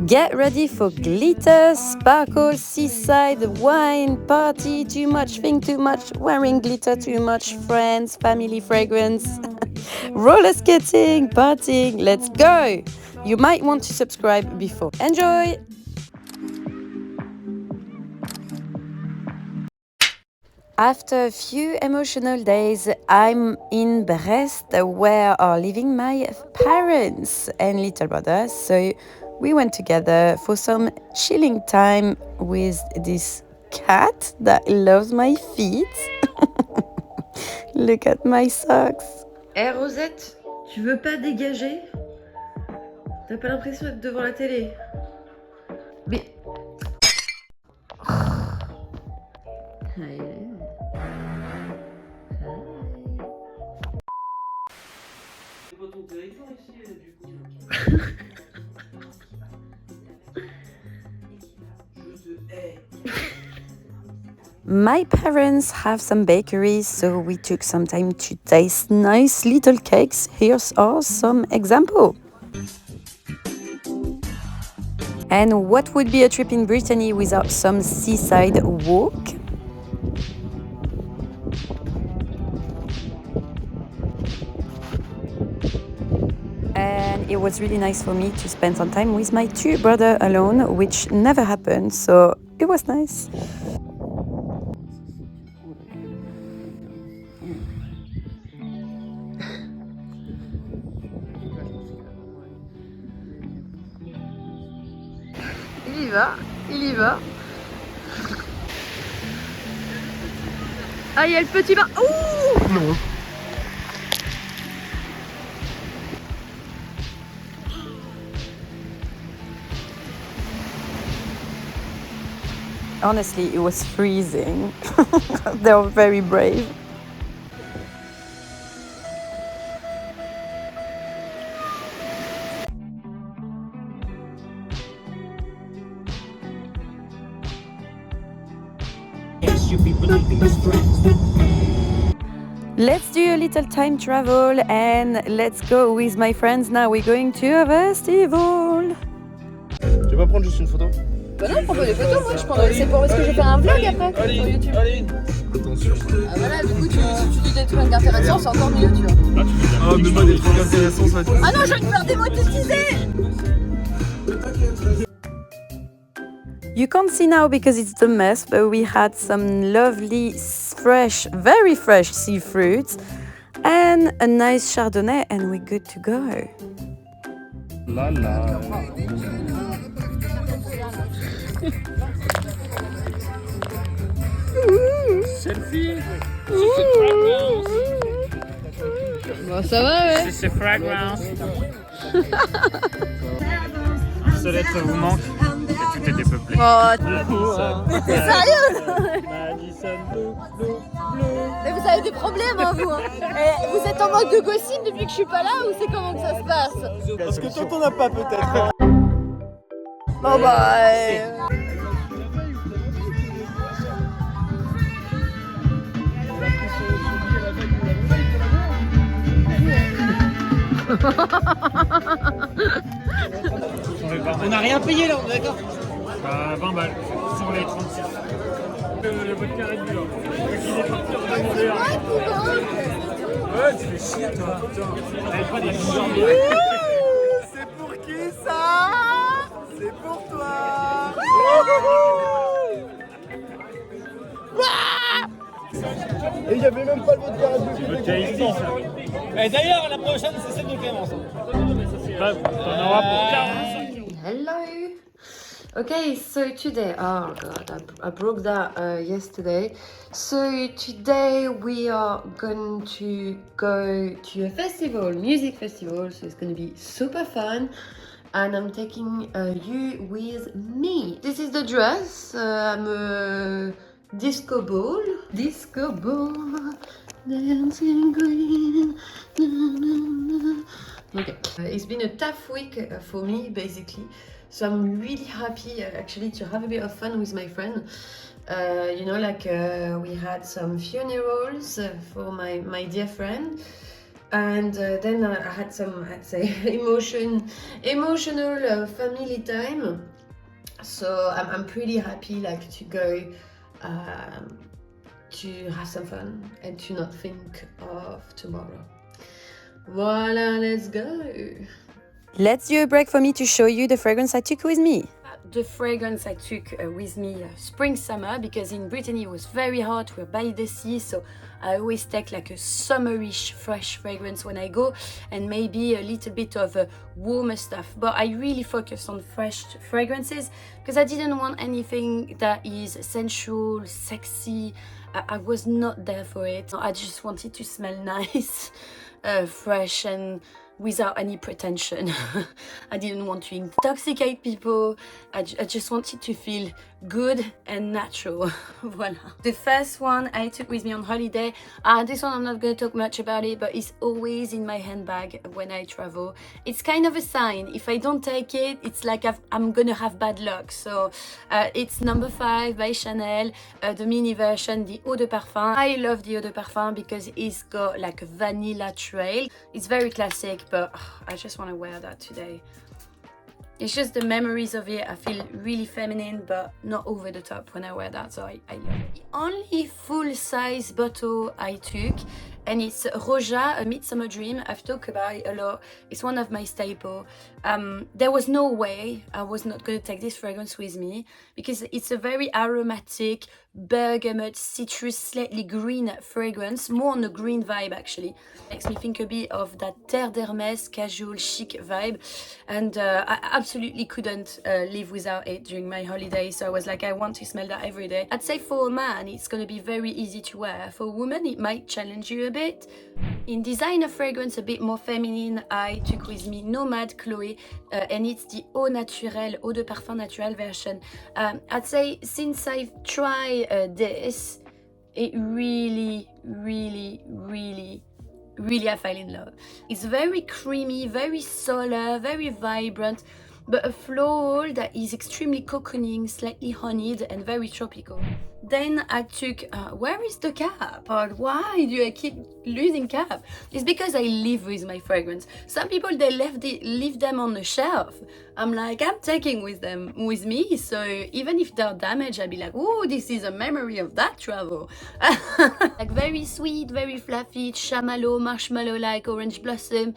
Get ready for glitter, sparkle, seaside, wine, party, too much, think too much, wearing glitter too much, friends, family fragrance, roller skating, partying, let's go! You might want to subscribe before. Enjoy! After a few emotional days, I'm in Brest, where are living my parents and little brother. So we went together for some chilling time with this cat that loves my feet. Look at my socks. Hey Rosette, tu veux pas dégager? T'as pas l'impression d'être devant la télé? Mais... My parents have some bakeries, so we took some time to taste nice little cakes. Here are some examples. And what would be a trip in Brittany without some seaside walk? And it was really nice for me to spend some time with my two brothers alone, which never happened, so it was nice. Il y va. Ah, il y a le petit bain. Ouh! Non. Honestly, it was freezing. They were very brave. Let's do a little time travel and let's go with my friends. Now we're going to a festival. Tu veux pas prendre juste une photo? Bah non, prends pas des photos, moi je prendrais. C'est pour parce que je vais faire un vlog après sur YouTube. Allez, attention. Ah voilà, du coup, tu dis des trucs intéressants, c'est encore mieux, tu vois. Ah, mais moi des trucs intéressants, ça va être. Ah non, je vais me faire démonétiser! You can't see now because it's the mess, but we had some lovely, fresh, very fresh seafruits and a nice chardonnay, and we're good to go. La la. Selfie. Bon, ça va, ouais. C'est fragrance. Seule lettre vous manque et tout est dépeuplé. Oh, t'es sérieux? Madison, bleu. Mais vous avez des problèmes, hein, vous. Et vous êtes en mode de gossip depuis que je suis pas là ou c'est comment que ça se passe? Parce que toi t'en as pas peut-être. Bon bah... On n'a rien payé là, on est d'accord? 20 balles sur les 36. Le vodka Red Bull. Il est parti en demander. Ouais, tu fais chier toi. T'avais pas des C'est pour qui ça? C'est pour toi. Et il y avait même pas le vodka Red Bull. vodka ici, ça. Et d'ailleurs, la prochaine, c'est celle de Clémence. T'en auras pour 45 €. Hello. Okay, so today, oh god, I broke that yesterday. So today we are going to go to a festival, music festival. So it's going to be super fun, and I'm taking you with me. This is the dress. I'm a disco ball, dancing queen. Okay, it's been a tough week for me basically. So I'm really happy actually to have a bit of fun with my friend. You know, like we had some funerals for my dear friend. And then I had some, I'd say, emotional family time. So I'm pretty happy like to go to have some fun and to not think of tomorrow. Voila, let's go. Let's do a break for me to show you the fragrance I took with me. The fragrance I took with me spring-summer, because in Brittany it was very hot, we're by the sea, so I always take like a summerish fresh fragrance when I go, and maybe a little bit of warmer stuff. But I really focused on fresh fragrances because I didn't want anything that is sensual, sexy. I was not there for it. I just wanted to smell nice, fresh, and without any pretension. I didn't want to intoxicate people. I just wanted to feel good and natural. Voila. The first one I took with me on holiday, this one I'm not going to talk much about it, but it's always in my handbag when I travel. It's kind of a sign. If I don't take it, it's like I'm gonna have bad luck. So it's number 5 by Chanel, the mini version, the Eau de Parfum. I love the Eau de Parfum because it's got like a vanilla trail. It's very classic, but I just want to wear that today. It's just the memories of it. I feel really feminine, but not over the top when I wear that, so I love it. The only full-size bottle I took, and it's Roja A Midsummer Dream. I've talked about it a lot. It's one of my staples. There was no way I was not going to take this fragrance with me because it's a very aromatic, bergamot, citrus, slightly green fragrance, more on the green vibe actually. Makes me think a bit of that Terre d'Hermès casual chic vibe, and I absolutely couldn't live without it during my holiday, so I was like, I want to smell that every day. I'd say for a man it's going to be very easy to wear. For a woman it might challenge you a bit. In designer fragrance, a bit more feminine, I took with me Nomade Chloe, and it's the Eau Naturelle, Eau de Parfum Naturelle version. I'd say since I've tried this, it really I fell in love. It's very creamy, very solar, very vibrant, but a floral that is extremely cocooning, slightly honeyed, and very tropical. Then I took, where is the cap? Why do I keep losing cap? It's because I live with my fragrance. Some people, they leave them on the shelf. I'm like, I'm taking them with me, so even if they're damaged, I'll be like, oh, this is a memory of that travel. Like very sweet, very fluffy, chamallow, marshmallow-like, orange blossom.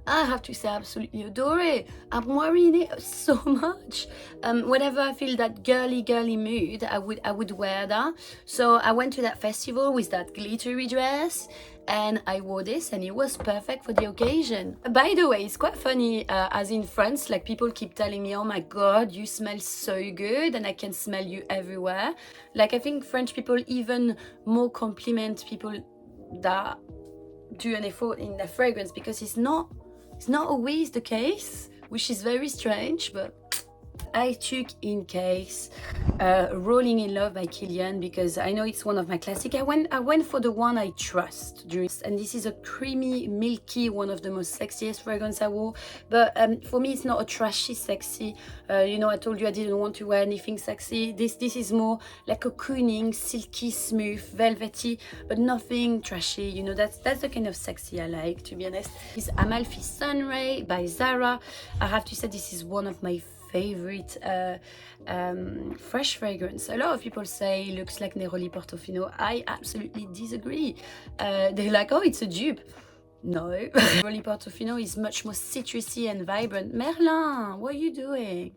I have to say I absolutely adore it. I'm wearing it so much. Whenever I feel that girly mood, I would wear that. So I went to that festival with that glittery dress and I wore this and it was perfect for the occasion. By the way, it's quite funny, as in France, like people keep telling me, oh my god, you smell so good and I can smell you everywhere. Like I think French people even more compliment people that do an effort in their fragrance, because it's not always the case, which is very strange. But I took in case Rolling in Love by Kilian, because I know it's one of my classics. I went for the one I trust during, and this is a creamy, milky, one of the most sexiest fragrance I wore. But for me, it's not a trashy sexy. You know, I told you I didn't want to wear anything sexy. This is more like a cocooning, silky, smooth, velvety, but nothing trashy. You know, that's the kind of sexy I like, to be honest. It's Amalfi Sunray by Zara. I have to say this is one of my favorite fresh fragrance. A lot of people say it looks like Neroli Portofino. I absolutely disagree. They're like, oh, it's a dupe. No, Neroli Portofino is much more citrusy and vibrant. Merlin, what are you doing?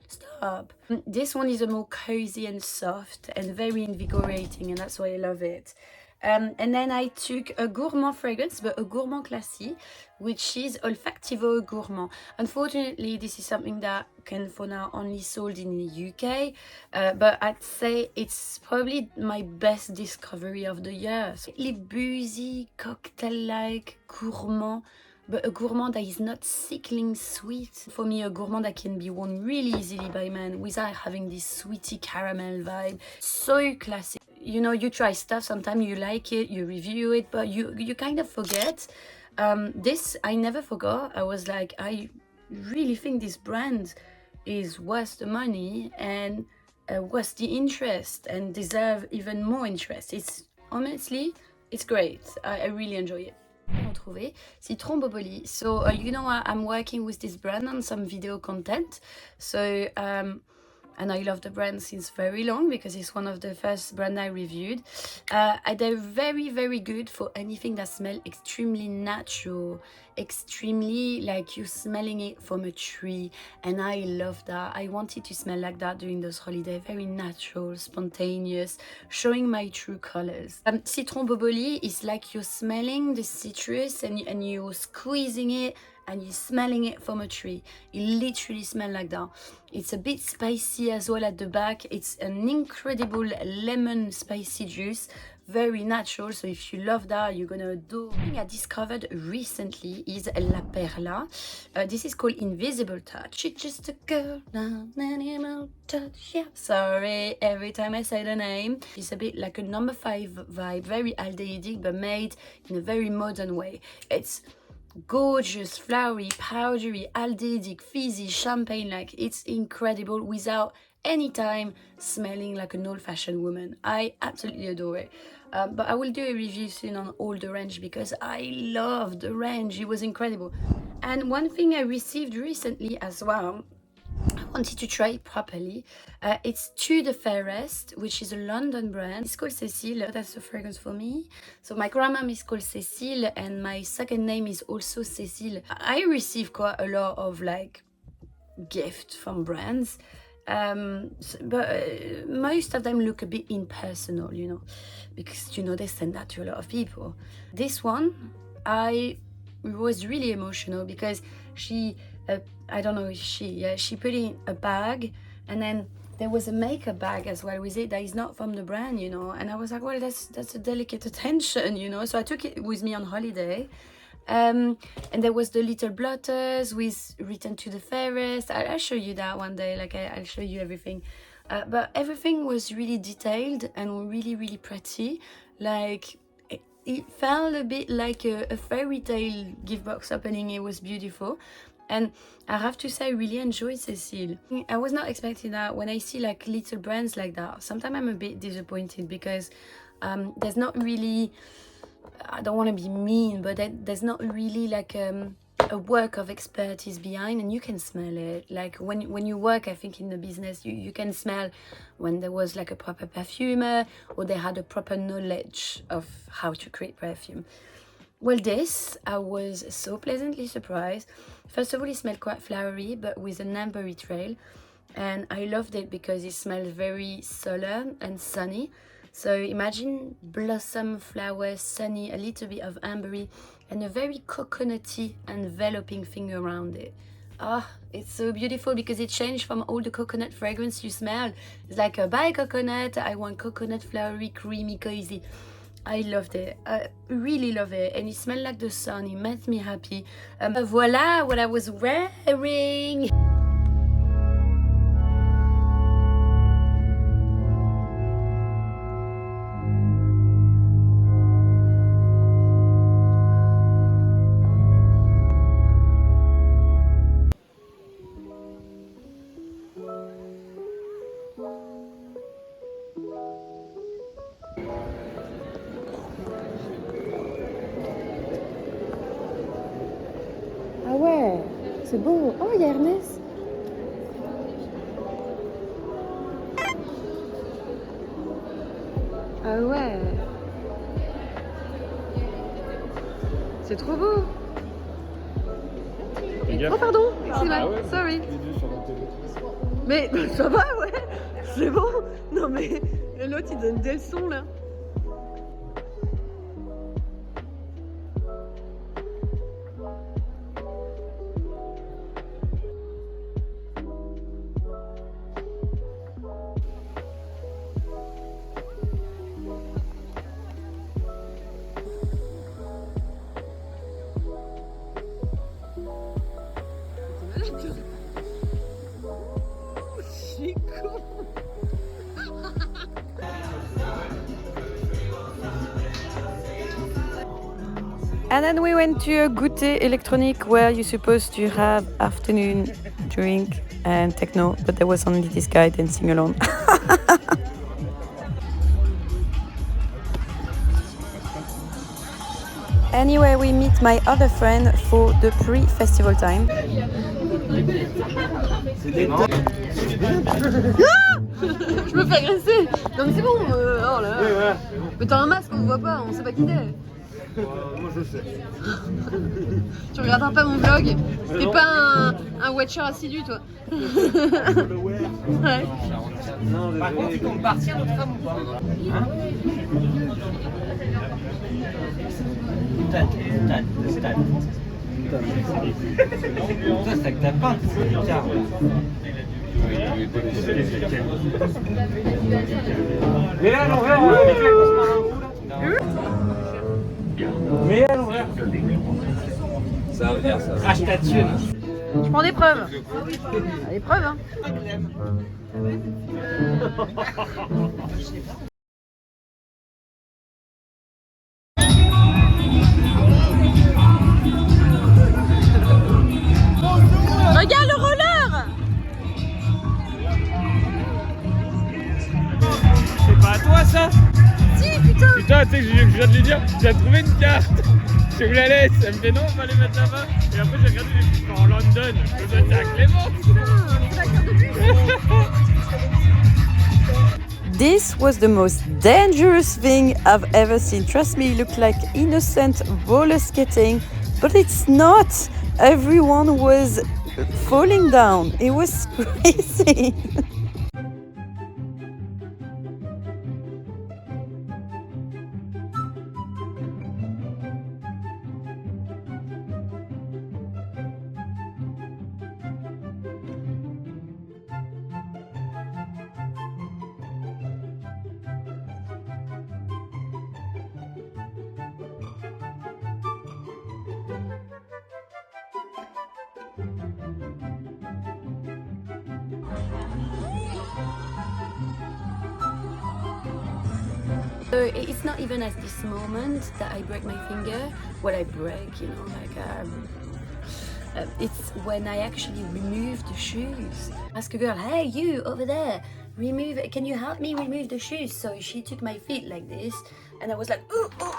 Stop. This one is a more cozy and soft and very invigorating, and that's why I love it. And then I took a gourmand fragrance, but a gourmand classy, which is Olfactiv-o Gourmand. Unfortunately, this is something that can for now only sold in the UK, but I'd say it's probably my best discovery of the year. So, really boozy, cocktail-like, gourmand, but a gourmand that is not sickling sweet. For me, a gourmand that can be worn really easily by men without having this sweetie caramel vibe. So classic. You know, you try stuff, sometimes you like it, you review it, but you kind of forget. This, I never forgot. I was like, I really think this brand is worth the money and worth the interest and deserve even more interest. It's honestly, it's great. I really enjoy it. Retrouve citron Boboli. So you know, I'm working with this brand on some video content. So and I love the brand since very long because it's one of the first brands I reviewed. They're very, very good for anything that smells extremely natural, extremely like you're smelling it from a tree. And I love that. I wanted to smell like that during those holidays. Very natural, spontaneous, showing my true colors. Citron Boboli is like you're smelling the citrus and you're squeezing it and you're smelling it from a tree. It literally smells like that. It's a bit spicy as well at the back. It's an incredible lemon spicy juice, very natural. So if you love that, you're gonna adore. Something I discovered recently is La Perla. This is called Invisible Touch. It's just a girl, an animal touch. Yeah. Sorry, every time I say the name. It's a bit like a number 5 vibe, very aldehydic, but made in a very modern way. It's gorgeous, flowery, powdery, aldehydic, fizzy, champagne, like it's incredible without any time smelling like an old-fashioned woman. I absolutely adore it. But I will do a review soon on all the range because I love the range. It was incredible. And one thing I received recently as well, I wanted to try it properly. It's To the Fairest, which is a London brand. It's called Cecile. That's a fragrance for me. So my grandmom is called Cecile and my second name is also Cecile. I receive quite a lot of like gifts from brands. But most of them look a bit impersonal, you know, because, you know, they send that to a lot of people. This one, I was really emotional because she... I don't know, she put it in a bag and then there was a makeup bag as well with it that is not from the brand, you know, and I was like, well, that's a delicate attention, you know, so I took it with me on holiday. And there was the little blotters with written To the Fairest. I'll show you that one day, like I'll show you everything. But everything was really detailed and really, really pretty. Like it felt a bit like a fairy tale gift box opening. It was beautiful. And I have to say, I really enjoyed Cecile. I was not expecting that. When I see like little brands like that, sometimes I'm a bit disappointed because there's not really, I don't want to be mean, but there's not really like a work of expertise behind, and you can smell it. Like when you work, I think in the business, you can smell when there was like a proper perfumer or they had a proper knowledge of how to create perfume. Well, this, I was so pleasantly surprised. First of all, it smelled quite flowery, but with an ambery trail. And I loved it because it smells very solar and sunny. So imagine blossom, flowers, sunny, a little bit of ambery, and a very coconutty, enveloping thing around it. Ah, it's so beautiful because it changed from all the coconut fragrance you smell. It's like a buy coconut, I want coconut, flowery, creamy, cozy. I loved it. I really love it. And it smelled like the sun. It made me happy. Voila what I was wearing. Ah ouais, c'est beau. Oh, il y a Ernest. Ah ouais. C'est trop beau. Oh pardon, excuse-moi, sorry. Mais ça va, ouais, c'est bon. Non mais l'autre il donne des leçons là. And then we went to a goûter electronic where you're supposed to have afternoon drink and techno, but there was only this guy dancing alone. Anyway, we meet my other friend for the pre-festival time. Je me fais agresser. Non mais c'est bon, oh là là. Oui, voilà. Mais t'as un masque, on te voit pas, on sait pas qui t'es. Moi je sais. Tu regarderas pas mon vlog. T'es pas un watcher assidu toi. Ouais. Par contre, ils comptent partir notre femme ou pas? Ça, c'est que t'as pas, c'est tard. Mais là, à l'envers, mais à l'envers. Ça va venir, ça. Crache ta thune. Je prends des preuves. Des preuves hein. Regarde le roller. C'est pas à toi ça? Si putain. Putain, tu sais que je viens de lui dire, j'ai trouvé une carte. Je vous la laisse. Elle me fait non, on va les mettre là-bas. Et après j'ai regardé, j'ai dit en London. Je me dis à Clément. This was the most dangerous thing I've ever seen. Trust me, it looked like innocent roller skating, but it's not. Everyone was falling down. It was crazy. So it's not even at this moment that I break my finger. What I break, you know, like it's when I actually remove the shoes. Ask a girl, hey you over there, remove. Can you help me remove the shoes? So she took my feet like this, and I was like, ooh, ooh.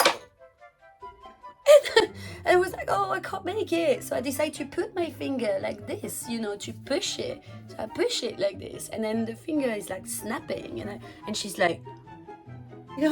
And I was like, oh, I can't make it. So I decided to put my finger like this, you know, to push it. So I push it like this, and then the finger is like snapping, and she's like. I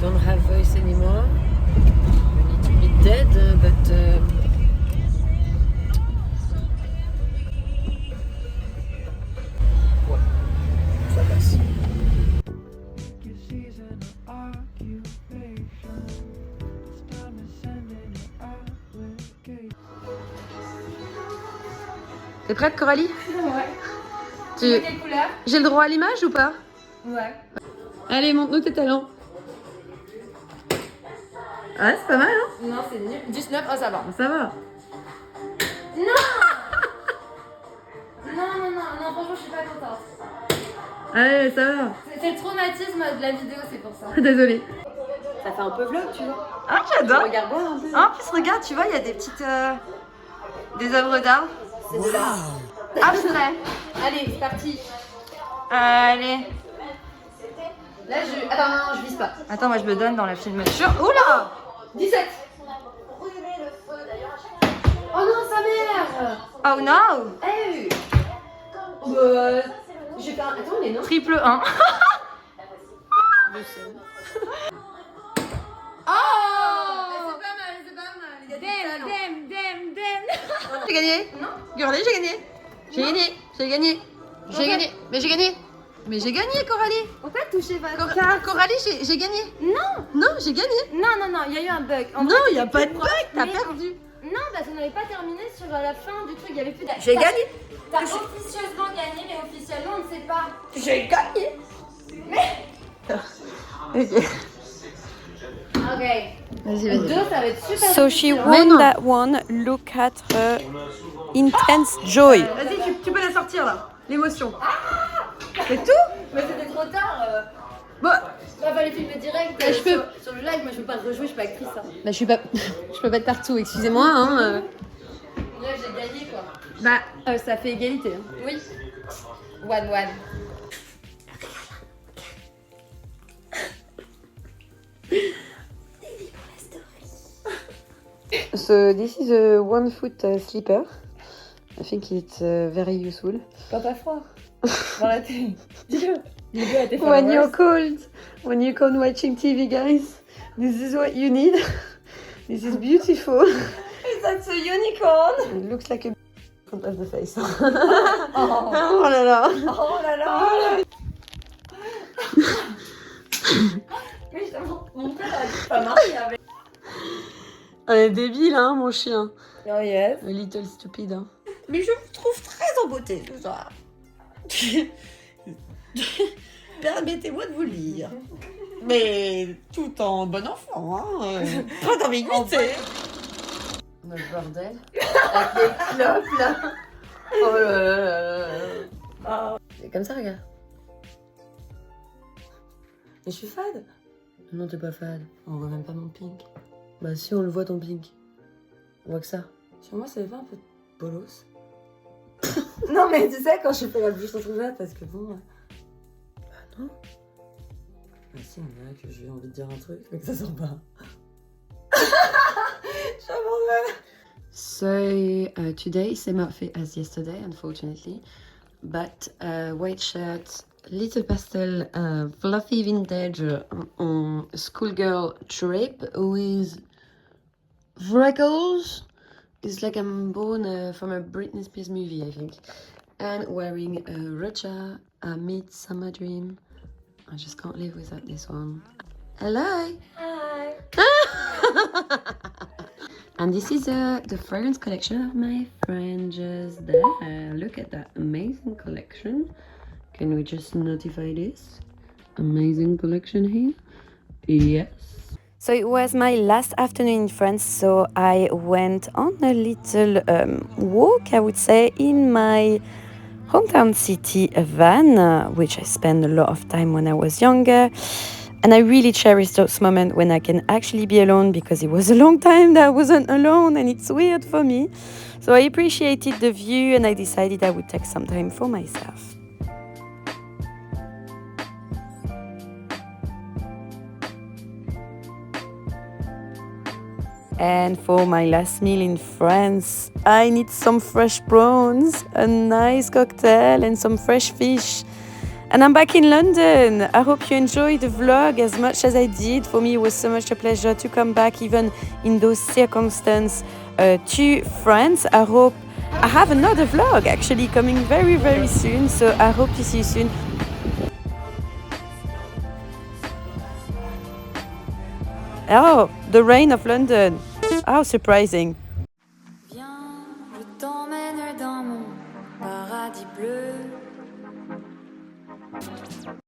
don't have voice anymore. You need to be dead, but ouais, ça passe. T'es prête, Coralie? Ouais. Tu... Quelle couleur? J'ai le droit à l'image ou pas? Ouais. Allez, montre-nous tes talents. Ouais, c'est pas mal, hein? Non, c'est nul. 19, oh ça va. Ça va. Non, franchement, je suis pas contente. Allez, ça va. C'est le traumatisme de la vidéo, c'est pour ça. Désolée. Ça fait un peu vlog, tu vois. Ah, j'adore. Regarde moi un peu. En plus, regarde, tu vois, il y a des petites... des œuvres d'art. C'est de là. Abstrait. Allez, c'est parti. Allez. Là, attends, non, je vise pas. Attends, moi, je me donne dans la filmature. Oula! 17. Oh non, sa mère. Oh no! Hey. J'ai fait un... Attends, mais non. Triple 1. Oh, c'est pas mal, c'est pas mal. Il y a des talents. J'ai gagné? Non. Girlies, j'ai gagné. J'ai gagné. J'ai gagné. J'ai gagné. Mais j'ai gagné. Mais j'ai gagné, Coralie. Pourquoi toucher pas Coralie, j'ai gagné. Non. Non, j'ai gagné. Non, il y a eu un bug. Non, il n'y a pas de bug. T'as perdu. Non, parce qu'on n'avait pas terminé sur la fin du truc, il y avait plus de... J'ai gagné. T'as officieusement gagné, mais officiellement on ne sait pas. J'ai gagné. Ok. Ok. Vas-y, vas-y. Deux, ça va être super So she won that one. Look at her intense joy. Vas-y, tu peux la sortir là. L'émotion. C'est tout? Mais c'était trop tard. Bon. Il fallait filmer direct. Bah, je peux. Sur le live, moi je peux pas rejouer, je suis pas actrice. Hein. Bah, je peux pas être partout, excusez-moi. Hein. Là, j'ai gagné quoi. Bah, ça fait égalité. Hein. Oui. 1-1. So this is a 1 foot slipper. I think it's very useful. Pas froid. Dans la télé. Dis-le. Dis-le à tes When you're followers. cold, when you're cold watching TV, guys, this is what you need. This is beautiful. That's a unicorn. It looks like a front of the face. Oh. Oh là là. Oh là là. Mais justement, mon père a dit pas marié avec. Elle est débile, hein, mon chien. Oh yes. A little stupid, hein. Mais je vous trouve très en beauté ce soir. Permettez-moi de vous lire. Mais tout en bon enfant, hein. Pas d'ambiguïté. Le bordel. Avec les clopes, là. Oh là là là là. C'est comme ça, regarde. Mais je suis fade. Non, t'es pas fade. On voit même pas mon pink. Bah si, on le voit ton pink. On voit que ça. Sur moi, ça fait pas un peu bolos. Non, mais tu sais, quand je fais la bouche entrouverte, parce que bon... Bah non. Bah si, on dirait que j'ai envie de dire un truc, mais que ça sort pas. So today, same outfit as yesterday, unfortunately, but white shirt, little pastel, fluffy vintage schoolgirl drape with freckles. It's like I'm born from a Britney Spears movie, I think, and wearing a Roja A Midsummer Dream. I just can't live without this one. Hello. Hi. And this is the fragrance collection of my friend just there. Look at that amazing collection. Can we just notify this? Amazing collection here. Yes. So it was my last afternoon in France, so I went on a little walk, I would say, in my hometown city, Van, which I spent a lot of time when I was younger. And I really cherish those moments when I can actually be alone, because it was a long time that I wasn't alone and it's weird for me. So I appreciated the view and I decided I would take some time for myself. And for my last meal in France, I need some fresh prawns, a nice cocktail and some fresh fish. And I'm back in London. I hope you enjoyed the vlog as much as I did. For me, it was so much a pleasure to come back, even in those circumstances, to France. I hope I have another vlog actually coming very, very soon. So I hope to see you soon. Oh, the rain of London. How surprising.